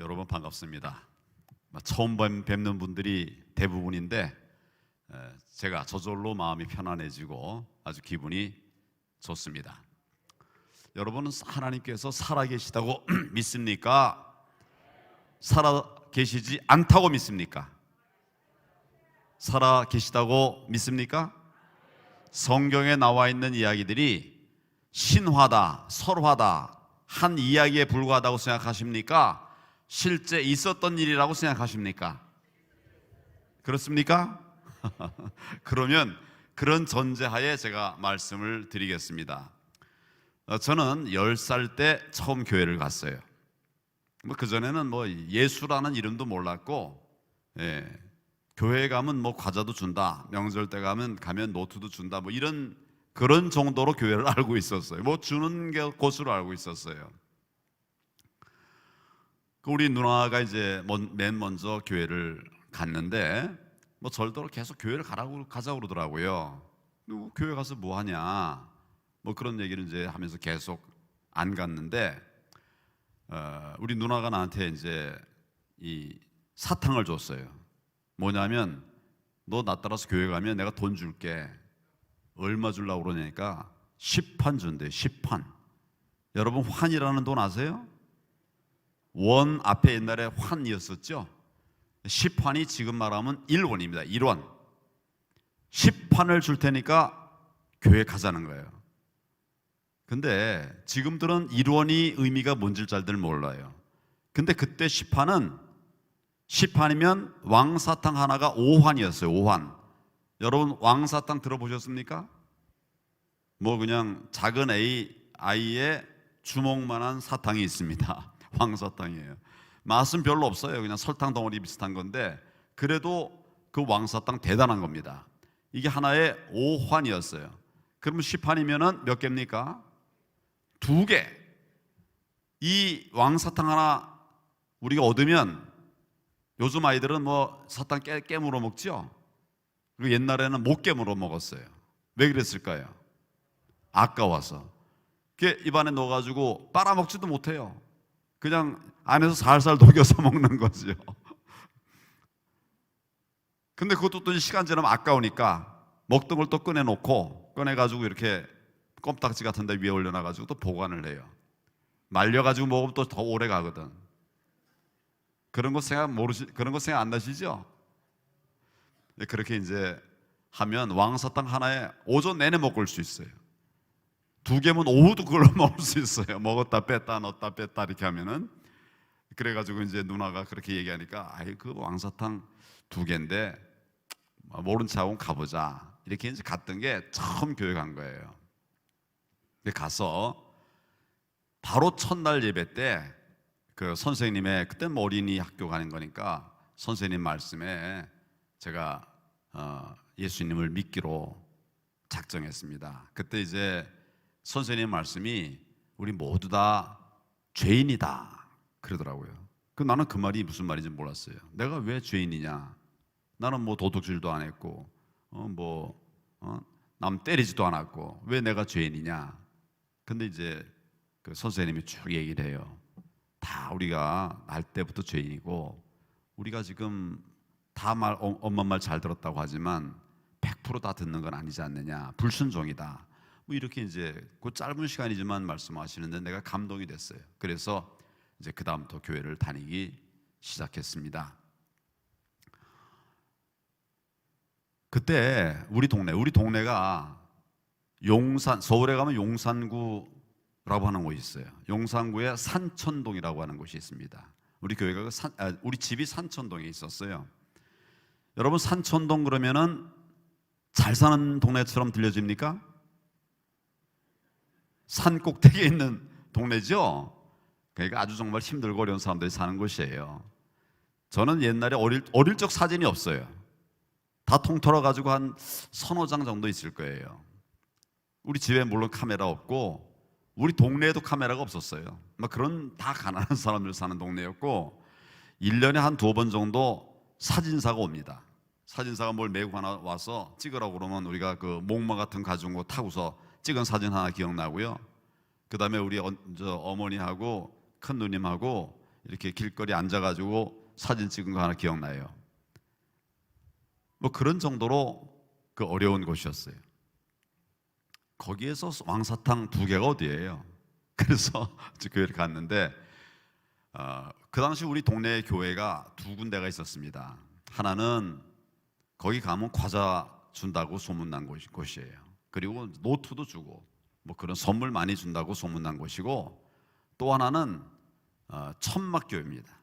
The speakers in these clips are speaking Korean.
여러분 반갑습니다. 처음 뵙는 분들이 대부분인데 제가 저절로 마음이 편안해지고 아주 기분이 좋습니다. 여러분은 하나님께서 살아계시다고 믿습니까? 살아계시지 않다고 믿습니까? 살아계시다고 믿습니까? 성경에 나와 있는 이야기들이 신화다, 설화다, 한 이야기에 불과하다고 생각하십니까? 실제 있었던 일이라고 생각하십니까? 그렇습니까? 그러면 그런 전제하에 제가 말씀을 드리겠습니다. 저는 10살 때 처음 교회를 갔어요. 그전에는 예수라는 이름도 몰랐고, 교회에 가면 과자도 준다, 명절 때 가면 노트도 준다, 그런 정도로 교회를 알고 있었어요. 주는 곳으로 알고 있었어요. 우리 누나가 이제 맨 먼저 교회를 갔는데 절대로 계속 교회를 가자고 그러더라고요. 교회 가서 뭐 하냐, 그런 얘기를 이제 하면서 계속 안 갔는데, 우리 누나가 나한테 이제 이 사탕을 줬어요. 뭐냐면, 너 나 따라서 교회 가면 내가 돈 줄게. 얼마 주려고 그러냐니까 10판 준대요. 10판. 여러분, 환이라는 돈 아세요? 원 앞에 옛날에 환이었었죠. 10환이 지금 말하면 1원입니다. 1원. 10판을 줄 테니까 교회 가자는 거예요. 근데 지금들은 1원이 의미가 뭔지 잘들 몰라요. 근데 그때 10판이면 왕사탕 하나가 5환이었어요. 5환. 여러분, 왕사탕 들어보셨습니까? 그냥 작은 아이의 주먹만한 사탕이 있습니다. 왕사탕이에요. 맛은 별로 없어요. 그냥 설탕 덩어리 비슷한 건데, 그래도 그 왕사탕 대단한 겁니다. 이게 하나에 5환이었어요. 그러면 10환이면 몇 개입니까? 2개. 이 왕사탕 하나 우리가 얻으면, 요즘 아이들은 사탕 깨물어 먹죠? 그리고 옛날에는 못 깨물어 먹었어요. 왜 그랬을까요? 아까워서. 그게 입안에 넣어가지고 빨아먹지도 못해요. 그냥 안에서 살살 녹여서 먹는 거죠. 근데 그것도 또 시간 지나면 아까우니까 먹던 걸 또 꺼내가지고 이렇게 껌딱지 같은 데 위에 올려놔가지고 또 보관을 해요. 말려가지고 먹으면 또 더 오래 가거든. 그런 거 생각 안 나시죠? 그렇게 이제 하면 왕사탕 하나에 오전 내내 먹을 수 있어요. 2개면 오후도 그걸로 먹을 수 있어요. 먹었다 뺐다 넣었다 뺐다 이렇게 하면은. 그래가지고 이제 누나가 그렇게 얘기하니까, 그 왕사탕 2개인데 모른 척하고 가보자, 이렇게 이제 갔던 게 처음 교회 간 거예요. 근데 가서 바로 첫날 예배 때 그 선생님의, 그때는 어린이 학교 가는 거니까 선생님 말씀에 제가 예수님을 믿기로 작정했습니다. 그때 이제 선생님 말씀이 우리 모두 다 죄인이다 그러더라고요. 나는 그 말이 무슨 말인지 몰랐어요. 내가 왜 죄인이냐? 나는 도둑질도 안 했고 남 때리지도 않았고 왜 내가 죄인이냐? 근데 이제 그 선생님이 쭉 얘기를 해요. 다 우리가 날 때부터 죄인이고, 우리가 지금 다 엄마 말 잘 들었다고 하지만 100% 다 듣는 건 아니지 않느냐, 불순종이다, 이렇게 이제 그 짧은 시간이지만 말씀하시는데 내가 감동이 됐어요. 그래서 이제 그 다음부터 교회를 다니기 시작했습니다. 그때 우리 동네가 서울에 가면 용산구라고 하는 곳이 있어요. 용산구에 산천동이라고 하는 곳이 있습니다. 우리 교회가 우리 집이 산천동에 있었어요. 여러분, 산천동 그러면은 잘 사는 동네처럼 들려집니까? 산 꼭대기에 있는 동네죠. 그러니까 아주 정말 힘들고 어려운 사람들이 사는 곳이에요. 저는 옛날에 어릴 적 사진이 없어요. 다 통틀어 가지고 한 서너 장 정도 있을 거예요. 우리 집에 물론 카메라 없고, 우리 동네에도 카메라가 없었어요. 그런 다 가난한 사람들 사는 동네였고, 1년에 한 2번 정도 사진사가 옵니다. 사진사가 뭘 메고 하나 와서 찍으라고 그러면 우리가 그 목마 같은 가지고 거 타고서 찍은 사진 하나 기억나고요. 그 다음에 우리 어머니하고 큰 누님하고 이렇게 길거리 앉아가지고 사진 찍은 거 하나 기억나요. 뭐 그런 정도로 그 어려운 곳이었어요. 거기에서 왕사탕 2개가 어디예요? 그래서 교회를 갔는데 그 당시 우리 동네 교회가 2군데가 있었습니다. 하나는 거기 가면 과자 준다고 소문난 곳이에요. 그리고 노트도 주고 뭐 그런 선물 많이 준다고 소문난 곳이고, 또 하나는 천막교회입니다.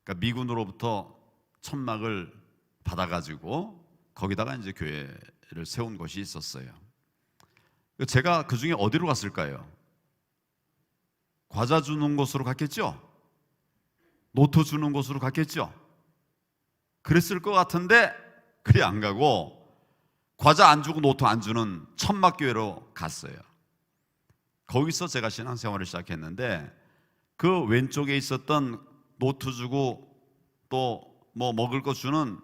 그러니까 미군으로부터 천막을 받아가지고 거기다가 이제 교회를 세운 곳이 있었어요. 제가 그 중에 어디로 갔을까요? 과자 주는 곳으로 갔겠죠? 노트 주는 곳으로 갔겠죠? 그랬을 것 같은데 그리 안 가고 과자 안 주고 노트 안 주는 천막교회로 갔어요. 거기서 제가 신앙생활을 시작했는데, 그 왼쪽에 있었던 노트 주고 또 뭐 먹을 거 주는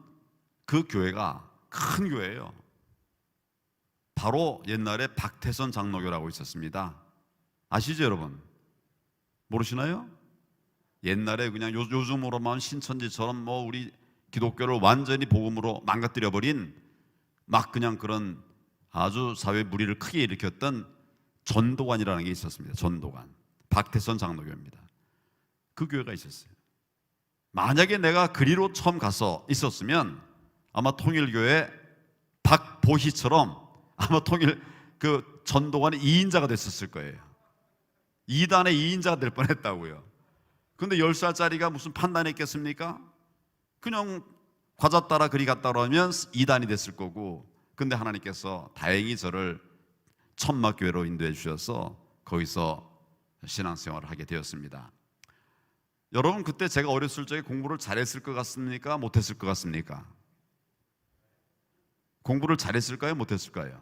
그 교회가 큰 교회예요. 바로 옛날에 박태선 장로교라고 있었습니다. 아시죠, 여러분? 모르시나요? 옛날에 그냥 요즘으로만 신천지처럼 뭐 우리 기독교를 완전히 복음으로 망가뜨려 버린 막 그냥 그런 아주 사회 물의를 크게 일으켰던 전도관이라는 게 있었습니다. 전도관, 박태선 장로교입니다. 그 교회가 있었어요. 만약에 내가 그리로 처음 가서 있었으면 아마 통일교회 박보희처럼 아마 통일 그 전도관의 2인자가 됐었을 거예요. 2단의 2인자가 될 뻔했다고요. 근데 10살짜리가 무슨 판단했겠습니까? 그냥 과자 따라 그리 갔다 오면 2단이 됐을 거고, 근데 하나님께서 다행히 저를 천막교회로 인도해 주셔서 거기서 신앙생활을 하게 되었습니다. 여러분, 그때 제가 어렸을 적에 공부를 잘했을 것 같습니까? 못했을 것 같습니까? 공부를 잘했을까요? 못했을까요?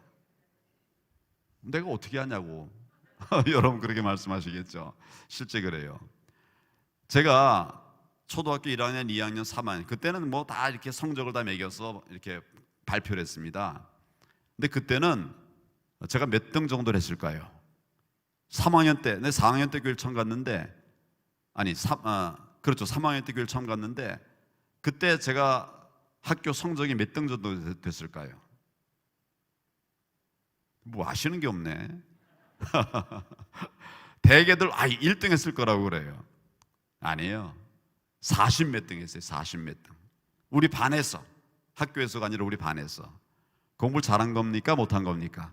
내가 어떻게 하냐고 여러분 그렇게 말씀하시겠죠. 실제 그래요. 제가 초등학교 1학년, 2학년, 3학년 그때는 뭐 다 이렇게 성적을 다 매겨서 이렇게 발표를 했습니다. 근데 그때는 제가 몇 등 정도를 했을까요? 3학년 때, 내 4학년 때 교회를 처음 갔는데, 그렇죠, 3학년 때 교회를 처음 갔는데, 그때 제가 학교 성적이 몇 등 정도 됐을까요? 뭐 아시는 게 없네. 대개들 1등 했을 거라고 그래요. 아니에요. 40 몇 등 했어요. 40 몇 등. 우리 반에서, 학교에서가 아니라 우리 반에서. 공부를 잘한 겁니까? 못한 겁니까?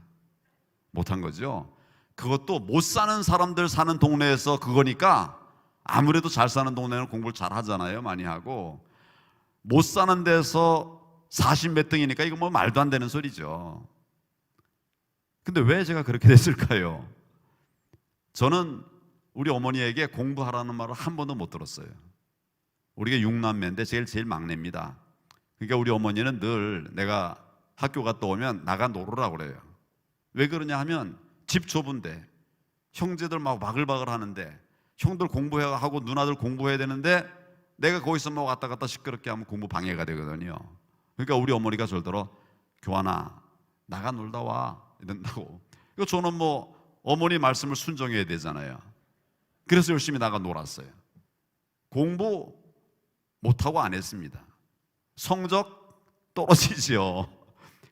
못한 거죠. 그것도 못 사는 사람들 사는 동네에서 그거니까, 아무래도 잘 사는 동네는 공부를 잘 하잖아요. 많이 하고. 못 사는 데서 40 몇 등이니까 이거 뭐 말도 안 되는 소리죠. 근데 왜 제가 그렇게 됐을까요? 저는 우리 어머니에게 공부하라는 말을 한 번도 못 들었어요. 우리가 6남매인데 제일 막내입니다. 그러니까 우리 어머니는 늘 내가 학교 갔다 오면 나가 놀으라고 그래요. 왜 그러냐 하면 집 좁은데 형제들 막 바글바글 하는데, 형들 공부해야 하고 누나들 공부해야 되는데 내가 거기서 뭐 왔다 갔다 시끄럽게 하면 공부 방해가 되거든요. 그러니까 우리 어머니가 절대로 교환아 나가 놀다 와 이런다고. 이거 저는 뭐 어머니 말씀을 순종해야 되잖아요. 그래서 열심히 나가 놀았어요. 공부 못하고 안 했습니다. 성적 떨어지지요.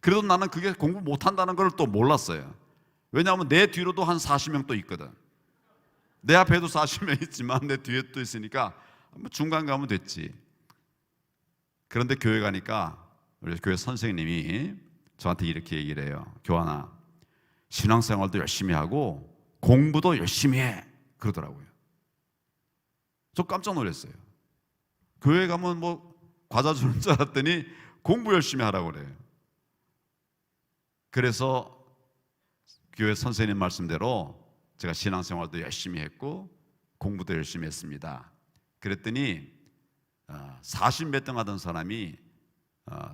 그래도 나는 그게 공부 못한다는 걸 또 몰랐어요. 왜냐하면 내 뒤로도 한 40명 또 있거든. 내 앞에도 40명 있지만 내 뒤에 또 있으니까 중간 가면 됐지. 그런데 교회 가니까 우리 교회 선생님이 저한테 이렇게 얘기를 해요. 교환아, 신앙생활도 열심히 하고 공부도 열심히 해 그러더라고요. 저 깜짝 놀랐어요. 교회 가면 뭐 과자 주는 줄 알았더니 공부 열심히 하라고 그래요. 그래서 교회 선생님 말씀대로 제가 신앙생활도 열심히 했고 공부도 열심히 했습니다. 그랬더니 40 몇 등 하던 사람이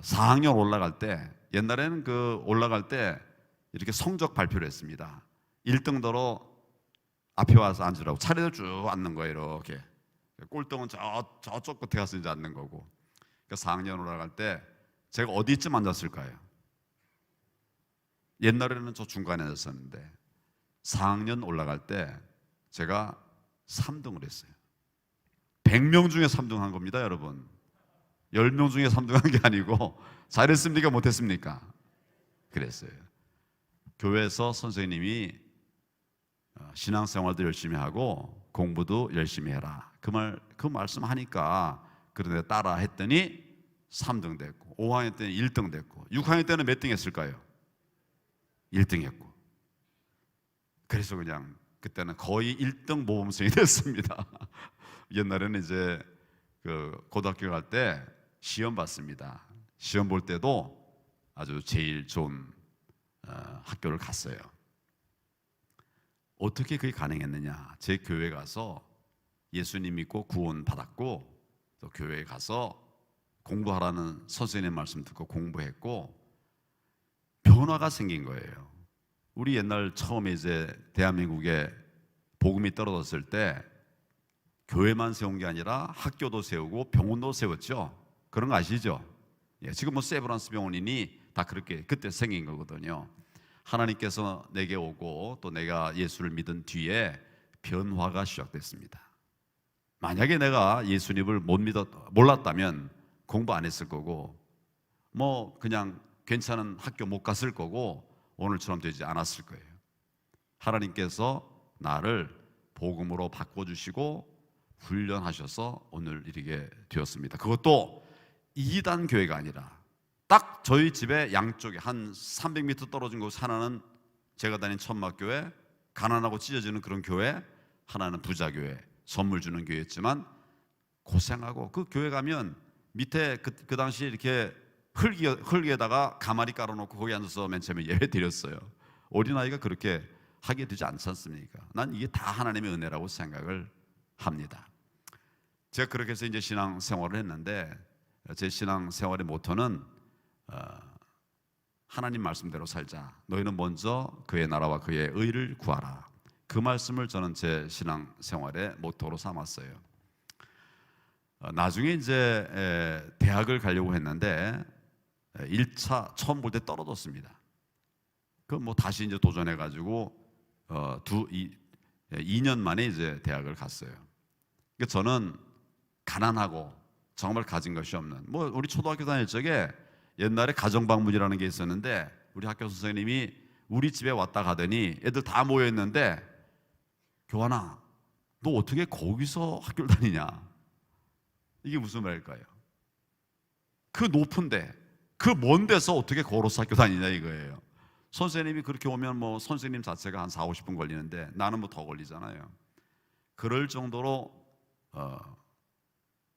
4학년 올라갈 때, 옛날에는 그 올라갈 때 이렇게 성적 발표를 했습니다. 1등더러 앞에 와서 앉으라고 차례대로 쭉 앉는 거예요. 이렇게 꼴등은 저쪽 끝에 가서 이제 앉는 거고. 그러니까 4학년 올라갈 때 제가 어디쯤 앉았을까요? 옛날에는 저 중간에 앉았었는데 4학년 올라갈 때 제가 3등을 했어요. 100명 중에 3등 한 겁니다, 여러분. 10명 중에 3등 한 게 아니고 잘했습니까? 못했습니까? 그랬어요. 교회에서 선생님이 신앙생활도 열심히 하고 공부도 열심히 해라. 그 말씀 하니까 그런데 따라 했더니 3등 됐고, 5학년 때는 1등 됐고, 6학년 때는 몇 등 했을까요? 1등 했고. 그래서 그냥 그때는 거의 1등 모범생이 됐습니다. 옛날에는 이제 그 고등학교 갈 때 시험 봤습니다. 시험 볼 때도 아주 제일 좋은 학교를 갔어요. 어떻게 그게 가능했느냐? 제 교회 가서 예수님 믿고 구원 받았고, 또 교회에 가서 공부하라는 선생님 말씀 듣고 공부했고, 변화가 생긴 거예요. 우리 옛날 처음에 이제 대한민국에 복음이 떨어졌을 때 교회만 세운 게 아니라 학교도 세우고 병원도 세웠죠. 그런 거 아시죠? 예, 지금 뭐 세브란스 병원이니 다 그렇게 그때 생긴 거거든요. 하나님께서 내게 오고 또 내가 예수를 믿은 뒤에 변화가 시작됐습니다. 만약에 내가 예수님을 몰랐다면 공부 안 했을 거고, 뭐 그냥 괜찮은 학교 못 갔을 거고, 오늘처럼 되지 않았을 거예요. 하나님께서 나를 복음으로 바꿔주시고 훈련하셔서 오늘 이르게 되었습니다. 그것도 2단 교회가 아니라 딱 저희 집에 양쪽에 한 300m 떨어진 곳 하나는 제가 다닌 천막교회, 가난하고 찢어지는 그런 교회, 하나는 부자교회, 선물 주는 교회였지만 고생하고, 그 교회 가면 밑에 그 당시에 이렇게 흙에다가 가마리 깔아놓고 거기 앉아서 맨 처음에 예배 드렸어요. 어린아이가 그렇게 하게 되지 않지 않습니까? 난 이게 다 하나님의 은혜라고 생각을 합니다. 제가 그렇게 해서 이제 신앙생활을 했는데, 제 신앙생활의 모토는 하나님 말씀대로 살자. 너희는 먼저 그의 나라와 그의 의를 구하라. 그 말씀을 저는 제 신앙생활의 모토로 삼았어요. 나중에 이제 대학을 가려고 했는데 1차 처음 볼 때 떨어졌습니다. 그 뭐 다시 이제 도전해 가지고 2년 만에 이제 대학을 갔어요. 그러니까 저는 가난하고 정말 가진 것이 없는, 뭐 우리 초등학교 다닐 적에 옛날에 가정방문이라는 게 있었는데, 우리 학교 선생님이 우리 집에 왔다 가더니 애들 다 모여 있는데, 교환아, 너 어떻게 거기서 학교를 다니냐? 이게 무슨 말일까요? 그 높은데, 그 먼 데서 어떻게 걸어서 학교 다니냐 이거예요. 선생님이 그렇게 오면 뭐 선생님 자체가 한 4, 50분 걸리는데 나는 뭐 더 걸리잖아요. 그럴 정도로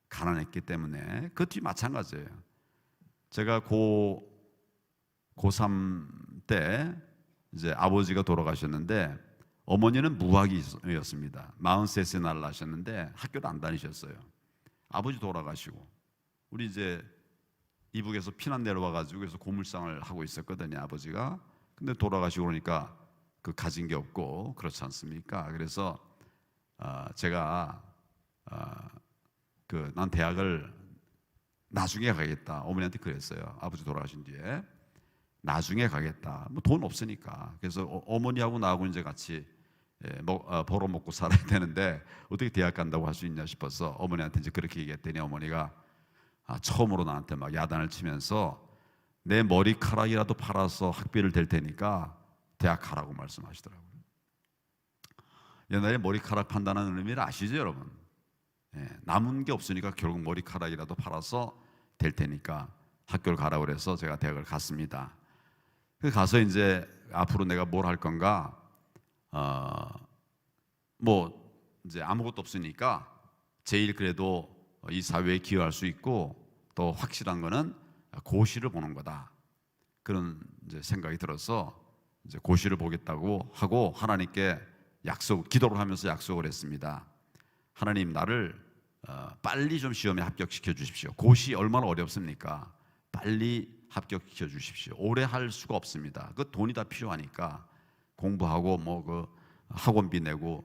가난했기 때문에 그 뒤 마찬가지예요. 제가 고3 때 이제 아버지가 돌아가셨는데, 어머니는 무학이었습니다. 43세 날 나셨는데 학교를 안 다니셨어요. 아버지 돌아가시고 우리 이제 이북에서 피난 내려와 가지고 그래서 고물상을 하고 있었거든요, 아버지가. 근데 돌아가시고 그러니까 그 가진 게 없고 그렇지 않습니까? 그래서 제가 난 대학을 나중에 가겠다, 어머니한테 그랬어요. 아버지 돌아가신 뒤에 나중에 가겠다. 뭐 돈 없으니까. 그래서 어머니하고 나하고 이제 같이 벌어 먹고 살아야 되는데 어떻게 대학 간다고 할 수 있냐 싶어서 어머니한테 이제 그렇게 얘기했더니 어머니가 처음으로 나한테 막 야단을 치면서 내 머리카락이라도 팔아서 학비를 댈 테니까 대학 가라고 말씀하시더라고요. 옛날에 머리카락 판다는 의미를 아시죠, 여러분? 남은 게 없으니까 결국 머리카락이라도 팔아서 될 테니까 학교를 가라고 그래서 제가 대학을 갔습니다. 가서 이제 앞으로 내가 뭘 할 건가, 뭐 이제 아무것도 없으니까 제일 그래도 이 사회에 기여할 수 있고 또 확실한 거는 고시를 보는 거다, 그런 이제 생각이 들어서 이제 고시를 보겠다고 하고 하나님께 기도를 하면서 약속을 했습니다. 하나님, 나를 빨리 좀 시험에 합격시켜 주십시오. 고시 얼마나 어렵습니까? 빨리 합격시켜 주십시오. 오래 할 수가 없습니다. 그 돈이 다 필요하니까 공부하고 뭐 그 학원비 내고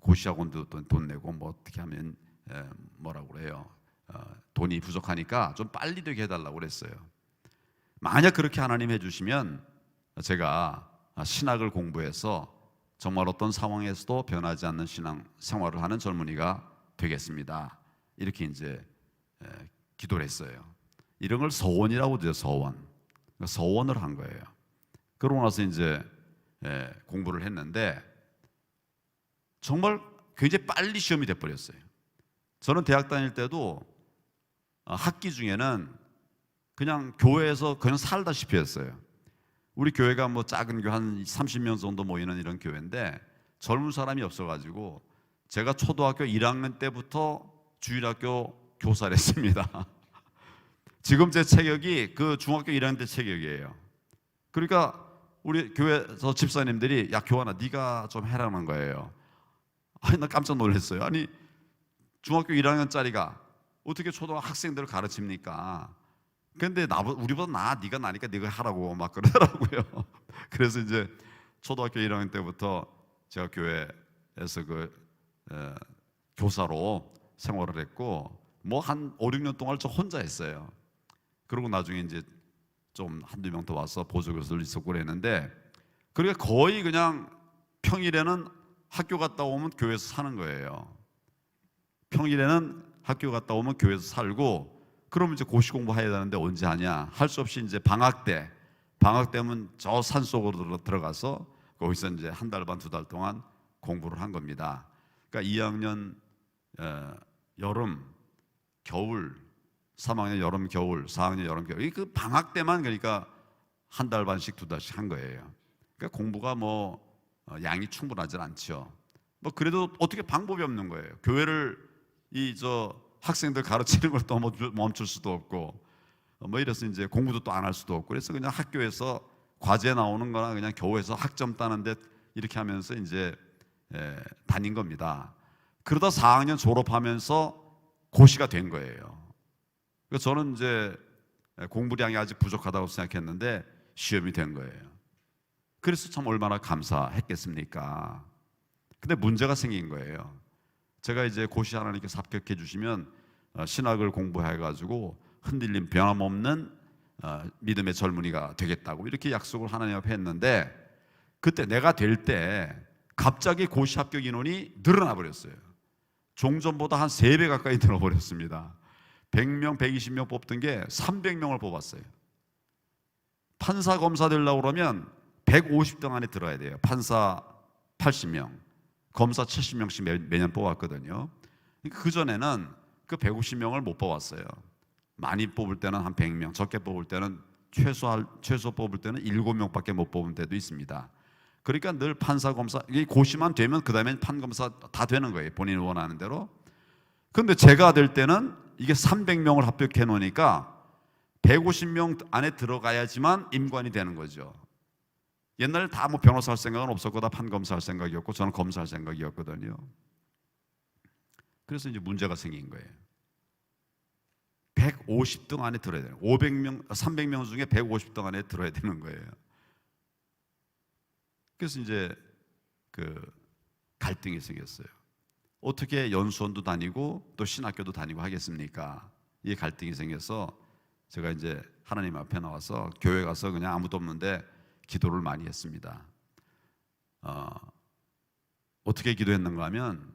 고시학원도 돈 내고 뭐 어떻게 하면 뭐라고 그래요? 돈이 부족하니까 좀 빨리 되게 해달라고 그랬어요. 만약 그렇게 하나님 해주시면 제가 신학을 공부해서 정말 어떤 상황에서도 변하지 않는 신앙 생활을 하는 젊은이가 되겠습니다. 이렇게 이제 기도를 했어요. 이런 걸 서원이라고 하죠. 서원을 한 거예요. 그러고 나서 이제 공부를 했는데 정말 굉장히 빨리 시험이 돼버렸어요. 저는 대학 다닐 때도 학기 중에는 그냥 교회에서 그냥 살다시피 했어요. 우리 교회가 뭐 작은 교회 한 30명 정도 모이는 이런 교회인데 젊은 사람이 없어가지고 제가 초등학교 1학년 때부터 주일학교 교사를 했습니다. 지금 제 체격이 그 중학교 1학년 때 체격이에요. 그러니까 우리 교회에서 집사님들이 야 교환아 네가 좀 해라는 거예요. 아니 나 깜짝 놀랐어요. 아니 중학교 1학년짜리가 어떻게 초등학생들을 가르칩니까? 근데 우리보다 네가 나니까 네가 하라고 막 그러더라고요. 그래서 이제 초등학교 1학년 때부터 제가 교회에서 교사로 생활을 했고 뭐 한 5, 6년 동안 저 혼자 했어요. 그리고 나중에 이제 좀 한두 명 더 와서 보조교수들 있었고 그랬는데 그러니까 거의 그냥 평일에는 학교 갔다 오면 교회에서 사는 거예요. 평일에는 학교 갔다 오면 교회에서 살고 그러면 이제 고시 공부해야 되는데 언제 하냐? 할 수 없이 이제 방학 때면 저 산속으로 들어가서 거기서 이제 한 달 반, 두 달 동안 공부를 한 겁니다. 그러니까 2학년 여름, 겨울, 3학년 여름, 겨울, 4학년 여름, 겨울 그 방학 때만 그러니까 한 달 반씩 두 달씩 한 거예요. 그러니까 공부가 뭐 양이 충분하지 않죠. 뭐 그래도 어떻게 방법이 없는 거예요. 교회를 학생들 가르치는 걸 또 멈출 수도 없고 뭐 이래서 이제 공부도 또 안 할 수도 없고 그래서 그냥 학교에서 과제 나오는 거나 그냥 교회에서 학점 따는데 이렇게 하면서 이제 다닌 겁니다. 그러다 4학년 졸업하면서 고시가 된 거예요. 그래서 저는 이제 공부량이 아직 부족하다고 생각했는데 시험이 된 거예요. 그래서 참 얼마나 감사했겠습니까? 근데 문제가 생긴 거예요. 제가 이제 고시 하나님께서 합격해 주시면 신학을 공부해가지고 흔들림 변함없는 믿음의 젊은이가 되겠다고 이렇게 약속을 하나님 앞에 했는데 그때 내가 될 때 갑자기 고시 합격 인원이 늘어나 버렸어요. 종전보다 한 3배 가까이 늘어버렸습니다. 100명, 120명 뽑던 게 300명을 뽑았어요. 판사 검사 되려고 그러면 150등 안에 들어야 돼요. 판사 80명, 검사 70명씩 매년 뽑았거든요. 그 전에는 그 150명을 못 뽑았어요. 많이 뽑을 때는 한 100명, 적게 뽑을 때는 최소 뽑을 때는 7명밖에 못 뽑은 때도 있습니다. 그러니까 늘 판사 검사 고시만 되면 그 다음에 판검사 다 되는 거예요. 본인이 원하는 대로. 그런데 제가 될 때는 이게 300명을 합격해 놓으니까 150명 안에 들어가야지만 임관이 되는 거죠. 옛날에 다 뭐 변호사 할 생각은 없었고 다 판검사 할 생각이었고 저는 검사 할 생각이었거든요. 그래서 이제 문제가 생긴 거예요. 150등 안에 들어야 돼요. 300명 중에 150등 안에 들어야 되는 거예요. 그래서 이제 그 갈등이 생겼어요. 어떻게 연수원도 다니고 또 신학교도 다니고 하겠습니까? 이 갈등이 생겨서 제가 이제 하나님 앞에 나와서 교회 가서 그냥 아무도 없는데 기도를 많이 했습니다. 어떻게 기도했는가 하면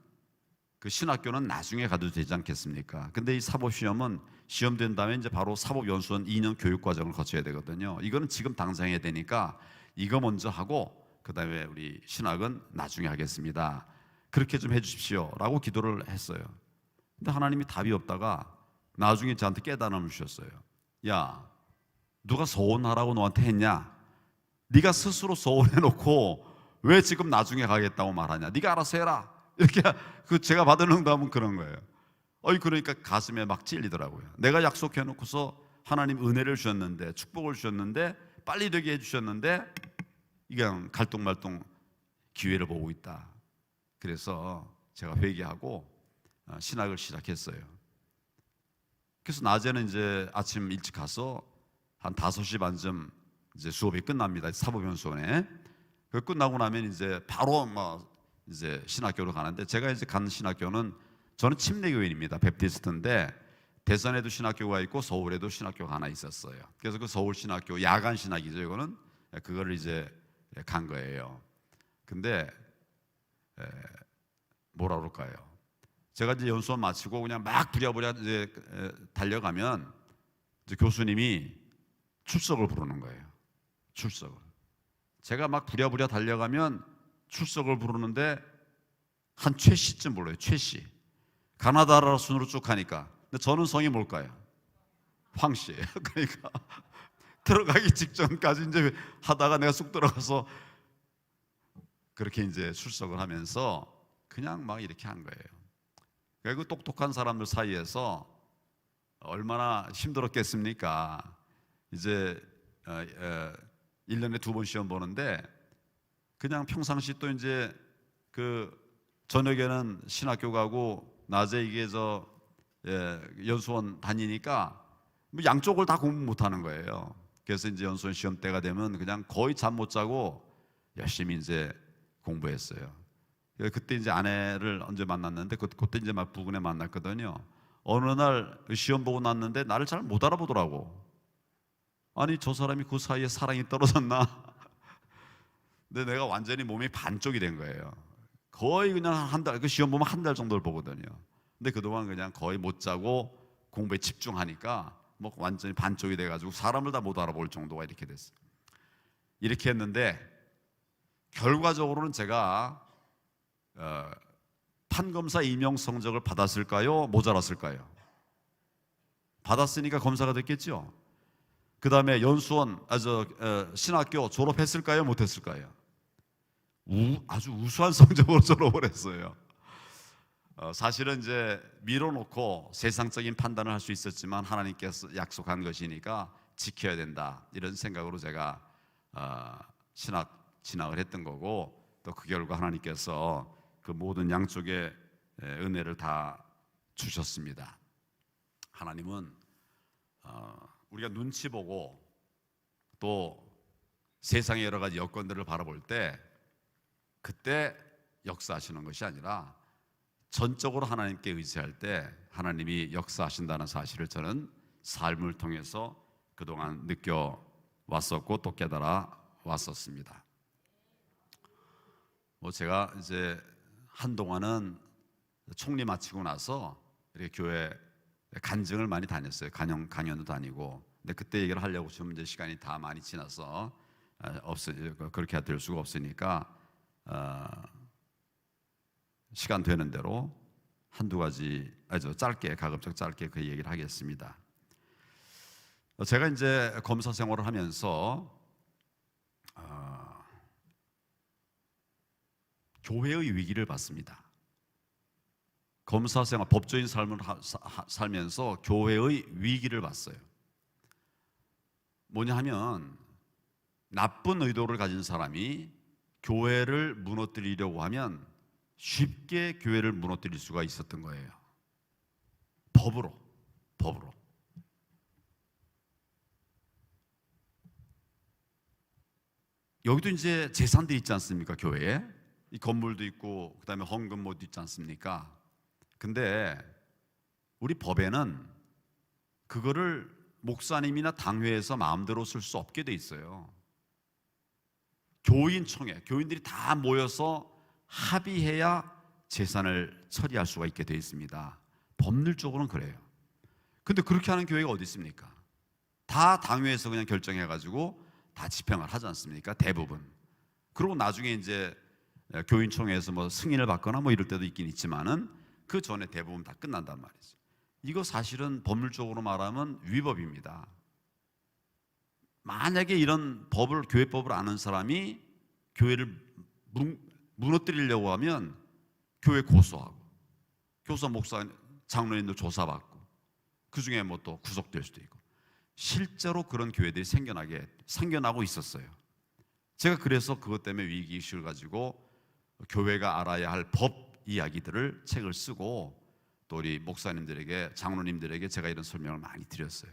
그 신학교는 나중에 가도 되지 않겠습니까? 근데 이 사법시험은 시험 된 다음에 이제 바로 사법연수원 2년 교육과정을 거쳐야 되거든요. 이거는 지금 당장 해야 되니까 이거 먼저 하고 그 다음에 우리 신학은 나중에 하겠습니다. 그렇게 좀 해주십시오 라고 기도를 했어요. 근데 하나님이 답이 없다가 나중에 저한테 깨달음을 주셨어요. 야, 누가 서원하라고 너한테 했냐? 네가 스스로 서원해놓고 왜 지금 나중에 가겠다고 말하냐? 네가 알아서 해라. 이렇게 제가 받은 응답은 그런 거예요. 그러니까 가슴에 막 찔리더라고요. 내가 약속해놓고서 하나님 은혜를 주셨는데 축복을 주셨는데 빨리 되게 해주셨는데 그냥 갈뚱말뚱 기회를 보고 있다. 그래서 제가 회개하고 신학을 시작했어요. 그래서 낮에는 이제 아침 일찍 가서 한 5시 반쯤 이제 수업이 끝납니다. 사법연수원에. 그 끝나고 나면 이제 바로 이제 신학교로 가는데 제가 이제 간 신학교는 저는 침례교인입니다. 베프티스트인데 대선에도 신학교가 있고 서울에도 신학교가 하나 있었어요. 그래서 그 서울 신학교 야간 신학이죠. 이거는 그거를 이제 간 거예요. 근데 뭐라 그럴까요? 제가 이제 연수원 마치고 그냥 막 부랴부랴 이제 달려가면 이제 교수님이 출석을 부르는 거예요. 출석을. 제가 막 부랴부랴 달려가면 출석을 부르는데 한 최 씨쯤 불러요. 최 씨. 가나다라 순으로 쭉 가니까. 근데 저는 성이 뭘까요? 황 씨예요. 그러니까 들어가기 직전까지 이제 하다가 내가 쑥 들어가서 그렇게 이제 출석을 하면서 그냥 막 이렇게 한 거예요. 그 똑똑한 사람들 사이에서 얼마나 힘들었겠습니까? 이제 1년에 2번 시험 보는데 그냥 평상시 또 이제 그 저녁에는 신학교 가고 낮에 이게 연수원 다니니까 뭐 양쪽을 다 공부 못 하는 거예요. 그래서 이제 연수원 시험 때가 되면 그냥 거의 잠 못 자고 열심히 이제 공부했어요. 그때 이제 아내를 언제 만났는데 그때 이제 막 부근에 만났거든요. 어느 날 시험 보고 났는데 나를 잘 못 알아보더라고. 아니 저 사람이 그 사이에 사랑이 떨어졌나? 근데 내가 완전히 몸이 반쪽이 된 거예요. 거의 그냥 한 달, 그 시험 보면 한 달 정도를 보거든요. 근데 그동안 그냥 거의 못 자고 공부에 집중하니까 뭐 완전히 반쪽이 돼가지고 사람을 다 못 알아볼 정도가 이렇게 됐어요. 이렇게 했는데 결과적으로는 제가 판검사 임용 성적을 받았을까요? 모자랐을까요? 받았으니까 검사가 됐겠죠. 그 다음에 연수원, 신학교 졸업했을까요? 못했을까요? 아주 우수한 성적으로 졸업을 했어요. 사실은 이제 밀어놓고 세상적인 판단을 할 수 있었지만 하나님께서 약속한 것이니까 지켜야 된다 이런 생각으로 제가 신학 진학을 했던 거고, 또 그 결과 하나님께서 그 모든 양쪽의 은혜를 다 주셨습니다. 하나님은 우리가 눈치 보고 또 세상의 여러 가지 여건들을 바라볼 때 그때 역사하시는 것이 아니라 전적으로 하나님께 의지할 때 하나님이 역사하신다는 사실을 저는 삶을 통해서 그동안 느껴왔었고 또 깨달아 왔었습니다. 제가 이제 한동안은 총리 마치고 나서 이렇게 교회 간증을 많이 다녔어요. 강연도 다니고. 근데 그때 얘기를 하려고 좀 이제 시간이 다 많이 지나서 그렇게 될 수가 없으니까 시간 되는 대로 한두 가지 짧게 가급적 짧게 그 얘기를 하겠습니다. 제가 이제 검사 생활을 하면서 교회의 위기를 봤습니다. 검사 생활, 법조인 삶을 살면서 교회의 위기를 봤어요. 뭐냐 하면 나쁜 의도를 가진 사람이 교회를 무너뜨리려고 하면 쉽게 교회를 무너뜨릴 수가 있었던 거예요. 법으로. 여기도 이제 재산들이 있지 않습니까? 교회에 이 건물도 있고 그다음에 헌금모도 있지 않습니까? 근데 우리 법에는 그거를 목사님이나 당회에서 마음대로 쓸 수 없게 돼 있어요. 교인총회, 교인들이 다 모여서 합의해야 재산을 처리할 수가 있게 돼 있습니다. 법률적으로는 그래요. 근데 그렇게 하는 교회가 어디 있습니까? 다 당회에서 그냥 결정해가지고 다 집행을 하지 않습니까? 대부분. 그리고 나중에 이제 교인총회에서 뭐 승인을 받거나 뭐 이럴 때도 있긴 있지만은 그 전에 대부분 다 끝난단 말이죠. 이거 사실은 법률적으로 말하면 위법입니다. 만약에 이런 교회법을 아는 사람이 교회를 무너뜨리려고 하면 교회 고소하고 교사, 목사, 장로님들 조사받고 그 중에 뭐 또 구속될 수도 있고, 실제로 그런 교회들이 생겨나고 있었어요. 제가 그래서 그것 때문에 위기의식을 가지고 교회가 알아야 할 법 이야기들을 책을 쓰고 또 우리 목사님들에게, 장로님들에게 제가 이런 설명을 많이 드렸어요.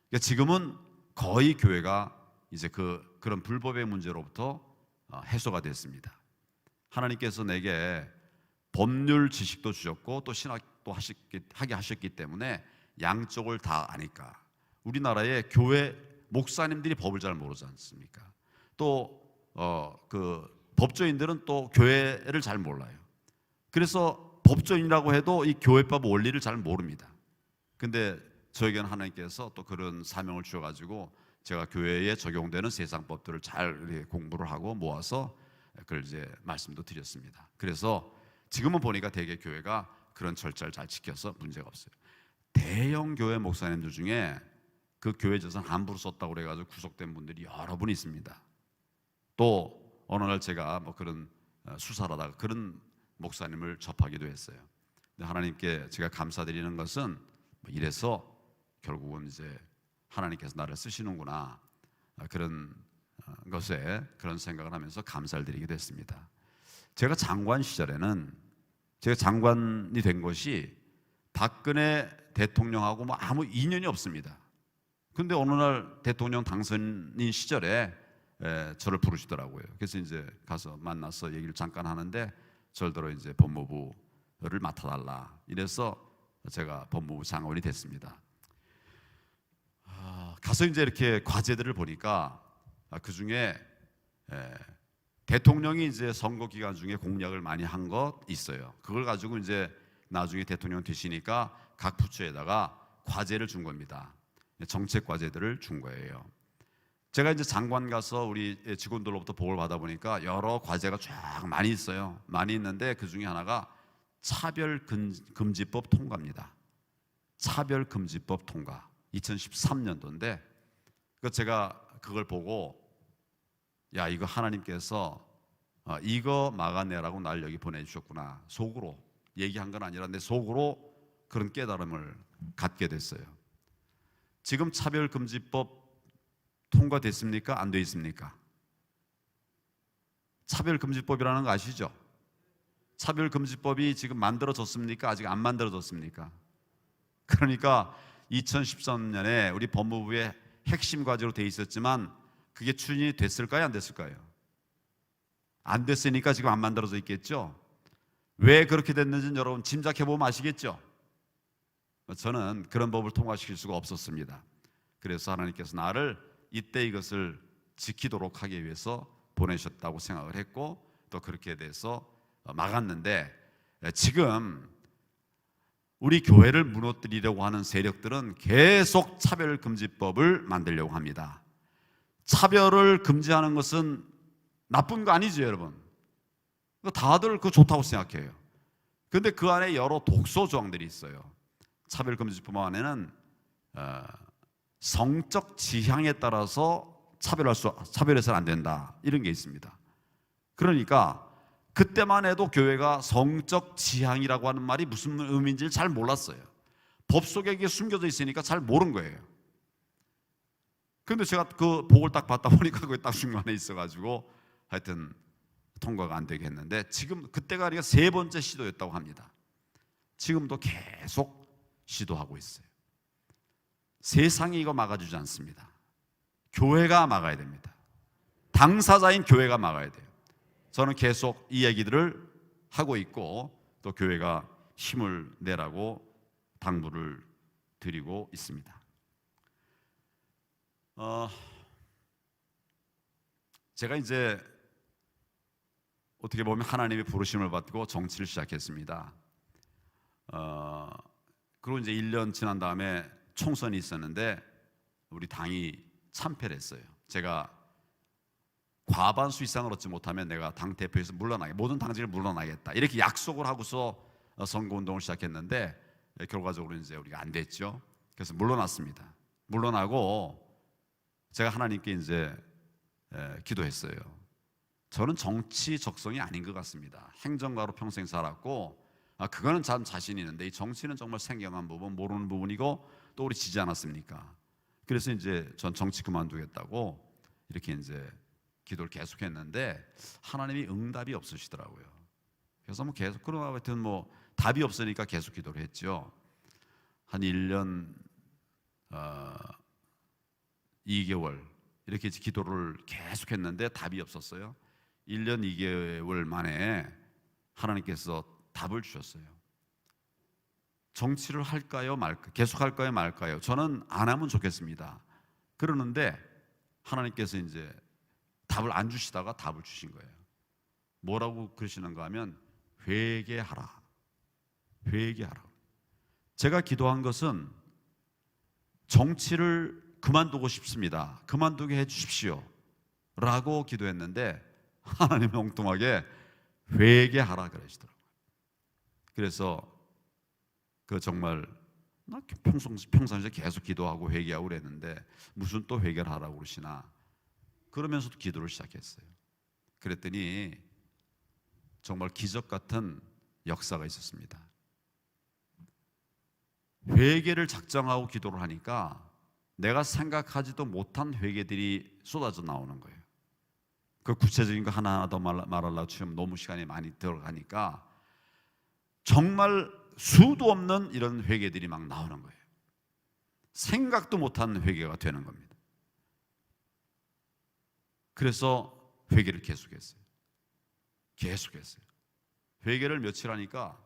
그러니까 지금은 거의 교회가 이제 그런 불법의 문제로부터 해소가 됐습니다. 하나님께서 내게 법률 지식도 주셨고 또 신학도 하게 하셨기 때문에 양쪽을 다 아니까. 우리나라의 교회 목사님들이 법을 잘 모르지 않습니까? 또 그 법조인들은 또 교회를 잘 몰라요. 그래서 법조인이라고 해도 이 교회법 원리를 잘 모릅니다. 근데 저에게는 하나님께서 또 그런 사명을 주셔가지고 제가 교회에 적용되는 세상 법들을 잘 공부를 하고 모아서 그걸 이제 말씀도 드렸습니다. 그래서 지금은 보니까 대개 교회가 그런 절차를 잘 지켜서 문제가 없어요. 대형 교회 목사님들 중에 그 교회 재산 함부로 썼다고 그래가지고 구속된 분들이 여러 분 있습니다. 또 어느 날 제가 뭐 그런 수사를 하다가 그런 목사님을 접하기도 했어요. 근데 하나님께 제가 감사드리는 것은 이래서 결국은 이제 하나님께서 나를 쓰시는구나, 그런 것에 그런 생각을 하면서 감사를 드리기도 했습니다. 제가 장관 시절에는 제가 장관이 된 것이 박근혜 대통령하고 뭐 아무 인연이 없습니다. 근데 어느 날 대통령 당선인 시절에 저를 부르시더라고요. 그래서 이제 가서 만나서 얘기를 잠깐 하는데 절대로 이제 법무부를 맡아달라 이래서 제가 법무부 장관이 됐습니다. 가서 이제 이렇게 과제들을 보니까 그 중에 대통령이 이제 선거 기간 중에 공약을 많이 한 것 있어요. 그걸 가지고 이제 나중에 대통령 되시니까 각 부처에다가 과제를 준 겁니다. 정책 과제들을 준 거예요. 제가 이제 장관 가서 우리 직원들로부터 보고를 받아 보니까 여러 과제가 쫙 많이 있어요. 많이 있는데 그 중에 하나가 차별금지법 통과입니다. 차별금지법 통과. 2013년도인데 제가 그걸 보고 야, 이거 하나님께서 이거 막아내라고 날 여기 보내주셨구나, 속으로 얘기한 건 아니라 내 속으로 그런 깨달음을 갖게 됐어요. 지금 차별금지법 통과됐습니까? 안 돼 있습니까? 차별금지법이라는 거 아시죠? 차별금지법이 지금 만들어졌습니까? 아직 안 만들어졌습니까? 그러니까 2013년에 우리 법무부의 핵심 과제로 돼 있었지만 그게 추진이 됐을까요? 안 됐을까요? 안 됐으니까 지금 안 만들어져 있겠죠? 왜 그렇게 됐는지는 여러분 짐작해보면 아시겠죠? 저는 그런 법을 통과시킬 수가 없었습니다. 그래서 하나님께서 나를 이때 이것을 지키도록 하기 위해서 보내셨다고 생각을 했고 또 그렇게 돼서 막았는데, 지금 우리 교회를 무너뜨리려고 하는 세력들은 계속 차별금지법을 만들려고 합니다. 차별을 금지하는 것은 나쁜 거 아니죠, 여러분? 다들 그거 좋다고 생각해요. 그런데 그 안에 여러 독소 조항들이 있어요. 차별금지법 안에는 성적 지향에 따라서 차별해서는 안 된다, 이런 게 있습니다. 그러니까 그때만 해도 교회가 성적 지향이라고 하는 말이 무슨 의미인지를 잘 몰랐어요. 법 속에 이게 숨겨져 있으니까 잘 모른 거예요. 그런데 제가 그 복을 딱 받다 보니까 그게 딱 중간에 있어가지고 하여튼 통과가 안 되게 했는데, 지금 그때가 아니라 세 번째 시도였다고 합니다. 지금도 계속 시도하고 있어요. 세상이 이거 막아주지 않습니다. 교회가 막아야 됩니다. 당사자인 교회가 막아야 돼요. 저는 계속 이 얘기들을 하고 있고 또 교회가 힘을 내라고 당부를 드리고 있습니다. 제가 이제 어떻게 보면 하나님의 부르심을 받고 정치를 시작했습니다. 그리고 이제 1년 지난 다음에 총선이 있었는데 우리 당이 참패를 했어요. 제가 과반수 이상을 얻지 못하면 내가 당 대표에서 모든 당직을 물러나겠다, 이렇게 약속을 하고서 선거운동을 시작했는데 결과적으로 이제 우리가 안 됐죠. 그래서 물러났습니다. 물러나고 제가 하나님께 이제 기도했어요. 저는 정치 적성이 아닌 것 같습니다. 행정가로 평생 살았고 그거는 참 자신이 있는데 이 정치는 정말 생경한 부분, 모르는 부분이고 또 우리 지지 않았습니까? 그래서 이제 전 정치 그만두겠다고 이렇게 이제 기도를 계속했는데 하나님이 응답이 없으시더라고요. 그래서 뭐 계속 그러나 하여튼 뭐 답이 없으니까 계속 기도를 했죠. 한 1년 2개월 이렇게 기도를 계속했는데 답이 없었어요. 1년 2개월 만에 하나님께서 답을 주셨어요. 정치를 할까요 말까요? 계속 할까요 말까요? 저는 안 하면 좋겠습니다. 그러는데 하나님께서 이제 답을 안 주시다가 답을 주신 거예요. 뭐라고 그러시는가 하면 회개하라. 회개하라. 제가 기도한 것은 정치를 그만두고 싶습니다. 그만두게 해주십시오 라고 기도했는데 하나님은 엉뚱하게 회개하라 그러시더라고요. 그래서 그 정말 나 평상시에 계속 기도하고 회개하고 그랬는데 무슨 또 회개를 하라고 그러시나, 그러면서도 기도를 시작했어요. 그랬더니 정말 기적 같은 역사가 있었습니다. 회개를 작정하고 기도를 하니까 내가 생각하지도 못한 회개들이 쏟아져 나오는 거예요. 그 구체적인 거 하나하나 더 말하려고 치면 너무 시간이 많이 들어가니까 정말 수도 없는 이런 회개들이 막 나오는 거예요. 생각도 못한 회개가 되는 겁니다. 그래서 회개를 계속했어요. 회개를 며칠 하니까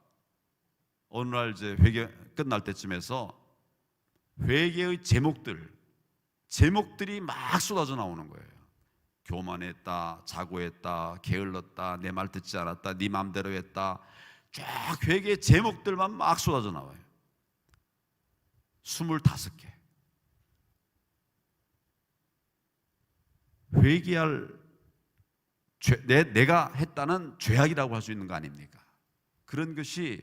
어느 날 이제 회개 끝날 때쯤에서 회개의 제목들이 막 쏟아져 나오는 거예요. 교만했다, 자고했다, 게을렀다, 내 말 듣지 않았다, 네 맘대로 했다. 쫙 회개의 제목들만 막 쏟아져 나와요. 25개. 회개할 내가 했다는 죄악이라고 할 수 있는 거 아닙니까? 그런 것이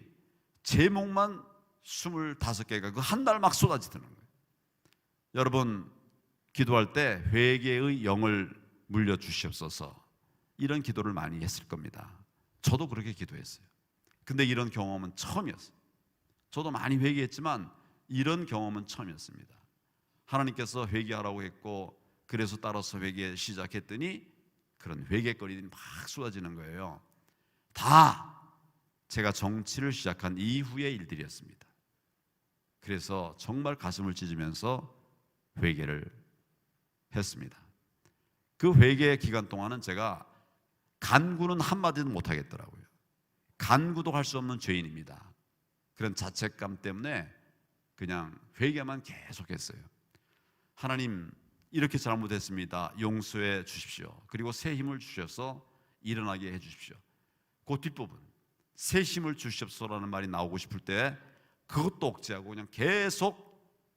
제목만 25개가 그 한 달 막 쏟아지더는 거예요. 여러분 기도할 때 회개의 영을 물려주시옵소서, 이런 기도를 많이 했을 겁니다. 저도 그렇게 기도했어요. 근데 이런 경험은 처음이었어요. 저도 많이 회개했지만 이런 경험은 처음이었습니다. 하나님께서 회개하라고 했고 그래서 따라서 회개 시작했더니 그런 회개거리들이 막 쏟아지는 거예요. 다 제가 정치를 시작한 이후의 일들이었습니다. 그래서 정말 가슴을 찢으면서 회개를 했습니다. 그 회개 기간 동안은 제가 간구는 한마디도 못하겠더라고요. 간구도 할 수 없는 죄인입니다. 그런 자책감 때문에 그냥 회개만 계속했어요. 하나님, 이렇게 잘못했습니다. 용서해 주십시오. 그리고 새 힘을 주셔서 일어나게 해 주십시오. 그 뒷부분, 새 힘을 주십시오라는 말이 나오고 싶을 때 그것도 억제하고 그냥 계속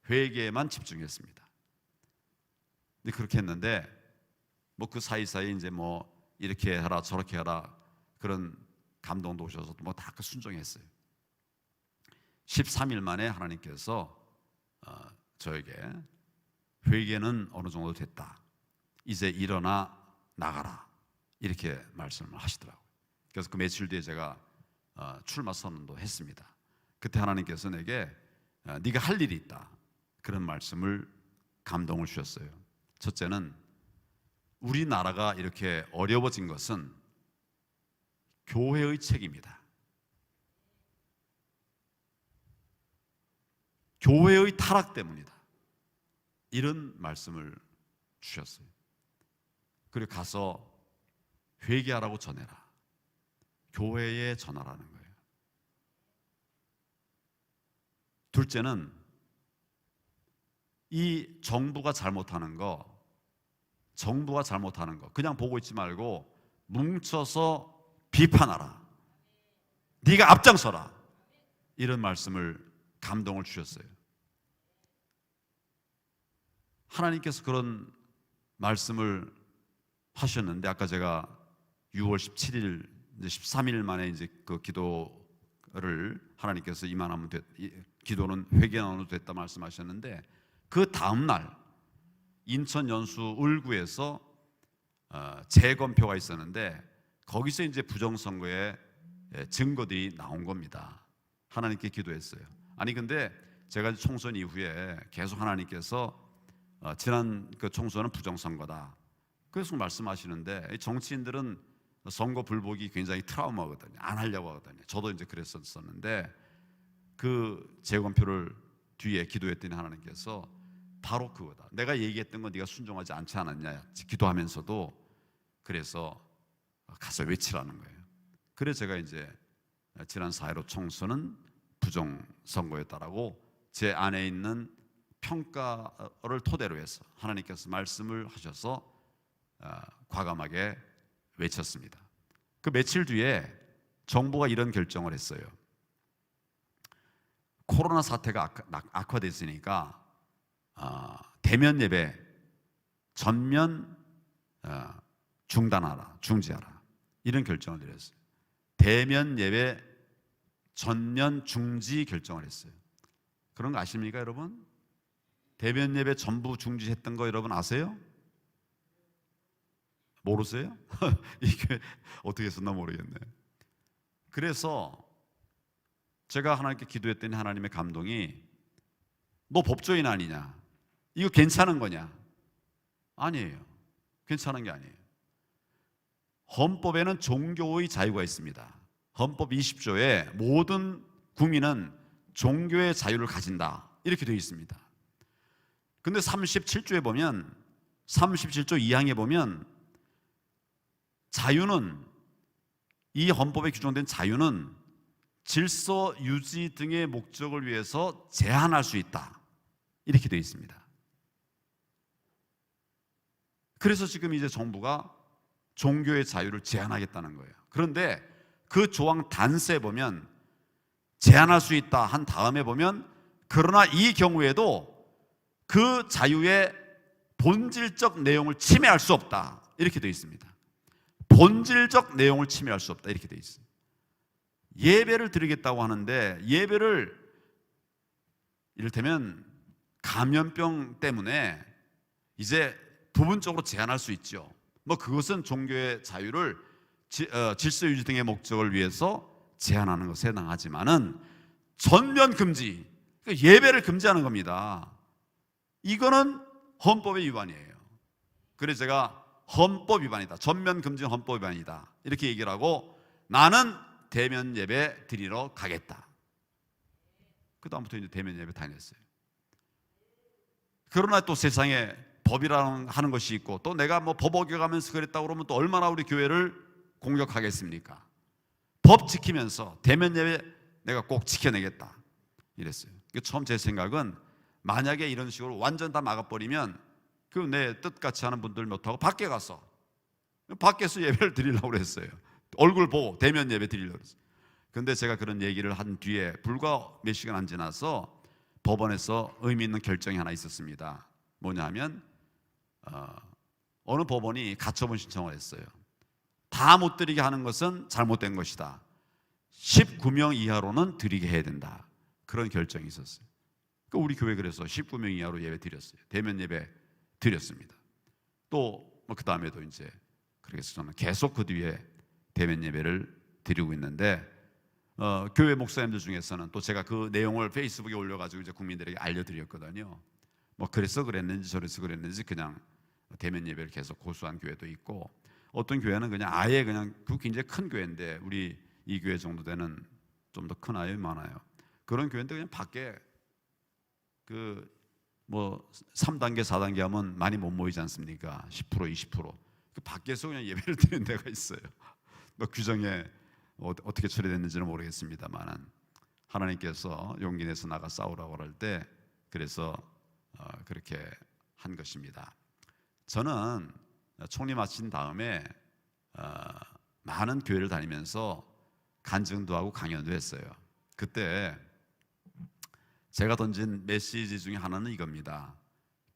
회개에만 집중했습니다. 근데 그렇게 했는데 뭐 그 사이사이 이제 뭐 이렇게 하라 저렇게 하라 그런 감동도 오셔서 뭐 다 순종했어요. 13일 만에 하나님께서 저에게 회개는 어느 정도 됐다, 이제 일어나 나가라, 이렇게 말씀을 하시더라고요. 그래서 그 며칠 뒤에 제가 출마 선언도 했습니다. 그때 하나님께서 내게 네가 할 일이 있다, 그런 말씀을 감동을 주셨어요. 첫째는 우리나라가 이렇게 어려워진 것은 교회의 책임이다. 교회의 타락 때문이다, 이런 말씀을 주셨어요. 그리고 가서 회개하라고 전해라, 교회에 전하라는 거예요. 둘째는 이 정부가 잘못하는 거 그냥 보고 있지 말고 뭉쳐서 비판하라, 네가 앞장서라, 이런 말씀을 감동을 주셨어요. 하나님께서 그런 말씀을 하셨는데 아까 제가 6월 17일 13일 만에 이제 그 기도를 하나님께서 이만하면 기도는 회개하면 됐다 말씀하셨는데 그 다음 날 인천 연수 을구에서 재검표가 있었는데 거기서 이제 부정선거의 증거들이 나온 겁니다. 하나님께 기도했어요. 아니 근데 제가 총선 이후에 계속 하나님께서 지난 그 총선은 부정선거다, 그래서 말씀하시는데 정치인들은 선거 불복이 굉장히 트라우마거든요. 안 하려고 하거든요. 저도 이제 그랬었는데 그 재검표를 뒤에 기도했더니 하나님께서 바로 그거다, 내가 얘기했던 건 네가 순종하지 않지 않았냐 기도하면서도, 그래서 가서 외치라는 거예요. 그래서 제가 이제 지난 4.15 총선은 부정선거였다라고 제 안에 있는 평가를 토대로 해서 하나님께서 말씀을 하셔서 과감하게 외쳤습니다. 그 며칠 뒤에 정부가 이런 결정을 했어요. 코로나 사태가 악화됐으니까 대면 예배 전면 중지하라 이런 결정을 내렸어요. 대면 예배 전면 중지 결정을 했어요. 그런 거 아십니까, 여러분? 대면 예배 전부 중지했던 거 여러분 아세요? 모르세요? 이게 어떻게 했었나 모르겠네. 그래서 제가 하나님께 기도했더니 하나님의 감동이 너 법조인 아니냐? 이거 괜찮은 거냐? 아니에요. 괜찮은 게 아니에요. 헌법에는 종교의 자유가 있습니다. 헌법 20조에 모든 국민은 종교의 자유를 가진다 이렇게 되어 있습니다. 근데 37조에 보면 37조 2항에 보면 자유는 이 헌법에 규정된 자유는 질서 유지 등의 목적을 위해서 제한할 수 있다 이렇게 되어 있습니다. 그래서 지금 이제 정부가 종교의 자유를 제한하겠다는 거예요. 그런데 그 조항 단서에 보면 제한할 수 있다 한 다음에 보면 그러나 이 경우에도 그 자유의 본질적 내용을 침해할 수 없다 이렇게 되어 있습니다. 본질적 내용을 침해할 수 없다 이렇게 되어 있어요. 예배를 드리겠다고 하는데 예배를 이를테면 감염병 때문에 이제 부분적으로 제한할 수 있죠. 뭐 그것은 종교의 자유를 질서 유지 등의 목적을 위해서 제한하는 것에 해당하지만은 전면 금지, 예배를 금지하는 겁니다. 이거는 헌법의 위반이에요. 그래서 제가 헌법 위반이다, 전면 금지는 헌법 위반이다 이렇게 얘기를 하고 나는 대면 예배 드리러 가겠다. 그 다음부터 이제 대면 예배 다녔어요. 그러나 또 세상에 법이라는 하는 것이 있고 또 내가 뭐 법 어겨가면서 그랬다고 그러면 또 얼마나 우리 교회를 공격하겠습니까? 법 지키면서 대면 예배 내가 꼭 지켜내겠다 이랬어요. 처음 제 생각은 만약에 이런 식으로 완전 다 막아버리면 그 내 뜻같이 하는 분들 못하고 밖에 가서 밖에서 예배를 드리려고 그랬어요. 얼굴 보고 대면 예배 드리려고 그랬어요. 그런데 제가 그런 얘기를 한 뒤에 불과 몇 시간 안 지나서 법원에서 의미 있는 결정이 하나 있었습니다. 뭐냐면 어느 법원이 가처분 신청을 했어요. 다 못 드리게 하는 것은 잘못된 것이다. 19명 이하로는 드리게 해야 된다. 그런 결정이 있었어요. 우리 교회 그래서 19명 이하로 예배 드렸어요. 대면 예배 드렸습니다. 또 그 다음에도 이제 그렇게 해서 저는 계속 그 뒤에 대면 예배를 드리고 있는데 교회 목사님들 중에서는 또 제가 그 내용을 페이스북에 올려가지고 이제 국민들에게 알려드렸거든요. 뭐 그래서 그랬는지 저래서 그랬는지 그냥 대면 예배를 계속 고수한 교회도 있고 어떤 교회는 그냥 아예 그냥 그 굉장히 큰 교회인데 우리 이 교회 정도 되는 좀 더 큰 아예 많아요. 그런 교회인데 그냥 밖에 그 뭐 3단계 4단계 하면 많이 못 모이지 않습니까? 10% 20% 그 밖에서 그냥 예배를 드리는 데가 있어요. 뭐 규정에 어떻게 처리됐는지는 모르겠습니다만 하나님께서 용기 내서 나가 싸우라고 할 때 그래서 그렇게 한 것입니다. 저는 총리 마친 다음에 많은 교회를 다니면서 간증도 하고 강연도 했어요. 그때 제가 던진 메시지 중에 하나는 이겁니다.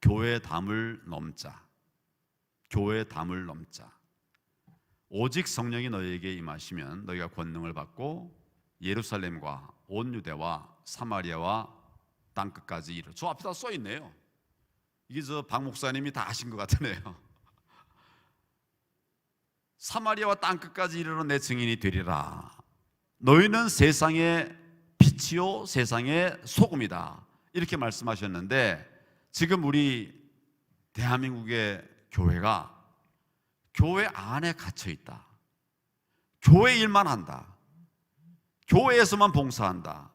교회 담을 넘자. 교회 담을 넘자. 오직 성령이 너희에게 임하시면 너희가 권능을 받고 예루살렘과 온 유대와 사마리아와 땅끝까지 이르. 저 앞에 다 써 있네요. 이게 저 박 목사님이 다 하신 것 같으네요. 사마리아와 땅끝까지 이르러 내 증인이 되리라. 너희는 세상의 빛이요 세상의 소금이다 이렇게 말씀하셨는데 지금 우리 대한민국의 교회가 교회 안에 갇혀 있다. 교회 일만 한다. 교회에서만 봉사한다.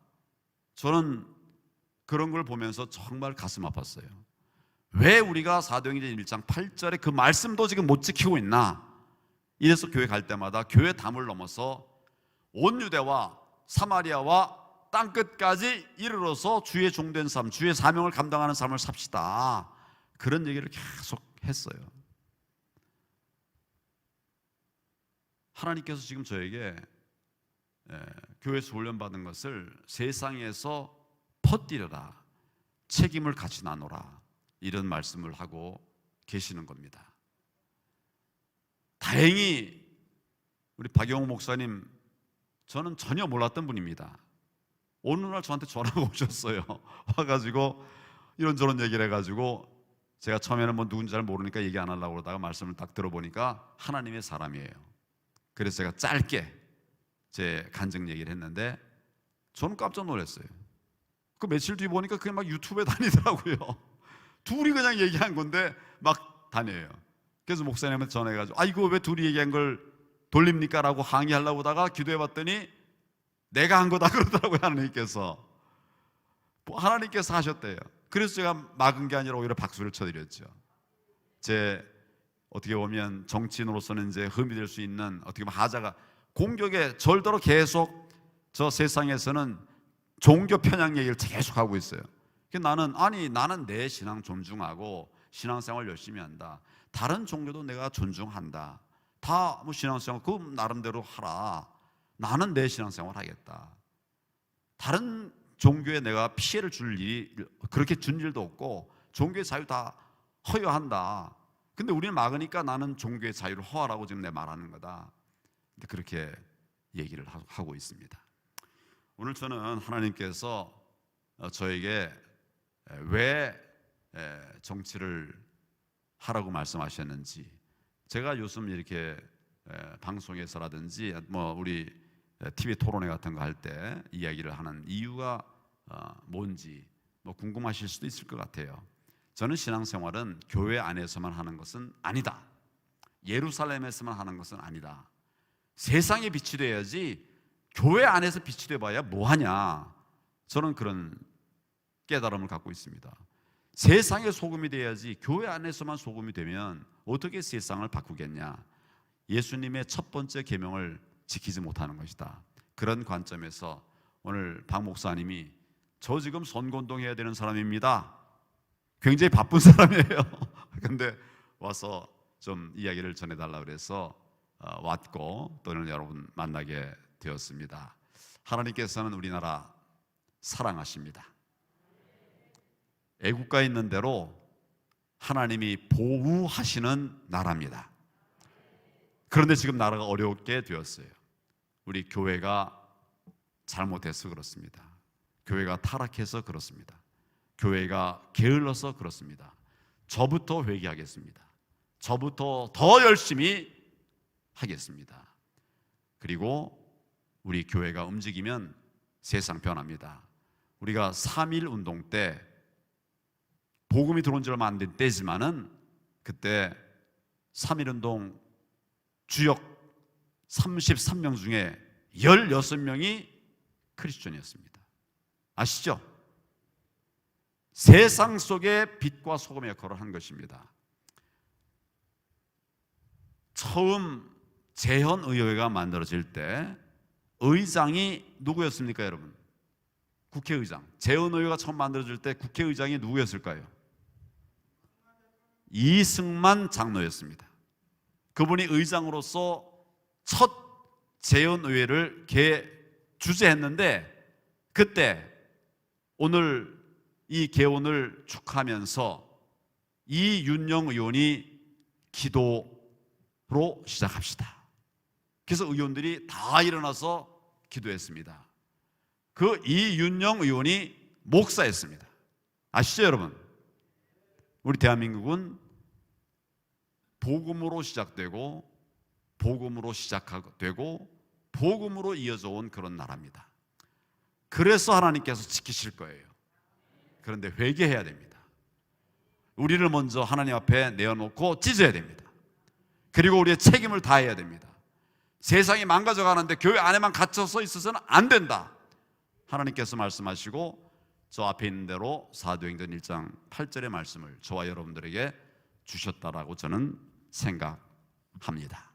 저는 그런 걸 보면서 정말 가슴 아팠어요. 왜 우리가 사도행전 1장 8절에 그 말씀도 지금 못 지키고 있나? 이래서 교회 갈 때마다 교회 담을 넘어서 온 유대와 사마리아와 땅끝까지 이르러서 주의 종된 삶, 주의 사명을 감당하는 삶을 삽시다. 그런 얘기를 계속 했어요. 하나님께서 지금 저에게 교회에서 훈련받은 것을 세상에서 퍼뜨려라. 책임을 같이 나눠라. 이런 말씀을 하고 계시는 겁니다. 다행히 우리 박영호 목사님, 저는 전혀 몰랐던 분입니다. 어느 날 저한테 전화가 오셨어요. 와가지고 이런저런 얘기를 해가지고 제가 처음에는 뭐 누군지 잘 모르니까 얘기 안 하려고 그러다가 말씀을 딱 들어보니까 하나님의 사람이에요. 그래서 제가 짧게 제 간증 얘기를 했는데 저는 깜짝 놀랐어요. 그 며칠 뒤에 보니까 그게 막 유튜브에 다니더라고요. 둘이 그냥 얘기한 건데 막 다녀요. 그래서 목사님한테 전화해가지고 이거 왜 둘이 얘기한 걸 돌립니까? 라고 항의하려고 하다가 기도해봤더니 내가 한 거다 그러더라고요. 하나님께서 하셨대요. 그래서 제가 막은 게 아니라 오히려 박수를 쳐드렸죠. 제 어떻게 보면 정치인으로서는 이제 흠이 될 수 있는 어떻게 보면 하자가 공격에 절대로 계속 저 세상에서는 종교 편향 얘기를 계속 하고 있어요. 나는 내 신앙 존중하고 신앙생활 열심히 한다. 다른 종교도 내가 존중한다. 다 뭐 신앙생활 그 나름대로 하라. 나는 내 신앙생활 하겠다. 다른 종교에 내가 피해를 줄 일이 그렇게 준 일도 없고 종교의 자유 다 허용한다. 근데 우리는 막으니까 나는 종교의 자유를 허하라고 지금 내 말하는 거다. 그렇게 얘기를 하고 있습니다. 오늘 저는 하나님께서 저에게 왜 정치를 하라고 말씀하셨는지, 제가 요즘 이렇게 방송에서라든지 뭐 우리 TV 토론회 같은 거 할 때 이야기를 하는 이유가 뭔지 뭐 궁금하실 수도 있을 것 같아요. 저는 신앙생활은 교회 안에서만 하는 것은 아니다. 예루살렘에서만 하는 것은 아니다. 세상에 빛이 돼야지 교회 안에서 빛이 돼봐야 뭐하냐. 저는 그런 깨달음을 갖고 있습니다. 세상의 소금이 돼야지 교회 안에서만 소금이 되면 어떻게 세상을 바꾸겠냐. 예수님의 첫 번째 계명을 지키지 못하는 것이다. 그런 관점에서 오늘 박 목사님이 저 지금 선거운동 해야 되는 사람입니다. 굉장히 바쁜 사람이에요. 근데 와서 좀 이야기를 전해달라고 그래서 왔고 또 오늘 여러분 만나게 되었습니다. 하나님께서는 우리나라 사랑하십니다. 애국가에 있는 대로 하나님이 보호하시는 나라입니다. 그런데 지금 나라가 어렵게 되었어요. 우리 교회가 잘못해서 그렇습니다. 교회가 타락해서 그렇습니다. 교회가 게을러서 그렇습니다. 저부터 회개하겠습니다. 저부터 더 열심히 하겠습니다. 그리고 우리 교회가 움직이면 세상 변합니다. 우리가 3.1 운동 때 복음이 들어온 지 얼마 안 된 때지만은 그때 3.1 운동 주역 33명 중에 16명이 크리스천이었습니다. 아시죠? 세상 속에 빛과 소금의 역할을 한 것입니다. 처음 재헌의회가 만들어질 때 의장이 누구였습니까, 여러분? 국회의장. 재헌의회가 처음 만들어질 때 국회의장이 누구였을까요? 이승만 장로였습니다. 그분이 의장으로서 첫 재헌의회를 주재했는데 그때 오늘 이 개원을 축하하면서 이윤영 의원이 기도로 시작합시다. 그래서 의원들이 다 일어나서 기도했습니다. 그 이윤영 의원이 목사였습니다. 아시죠, 여러분? 우리 대한민국은 복음으로 시작되고 복음으로 시작되고 복음으로 이어져 온 그런 나라입니다. 그래서 하나님께서 지키실 거예요. 그런데 회개해야 됩니다. 우리를 먼저 하나님 앞에 내어놓고 찢어야 됩니다. 그리고 우리의 책임을 다해야 됩니다. 세상이 망가져가는데 교회 안에만 갇혀서 있어서는 안 된다. 하나님께서 말씀하시고 저 앞에 있는 대로 사도행전 1장 8절의 말씀을 저와 여러분들에게 주셨다라고 저는 생각합니다.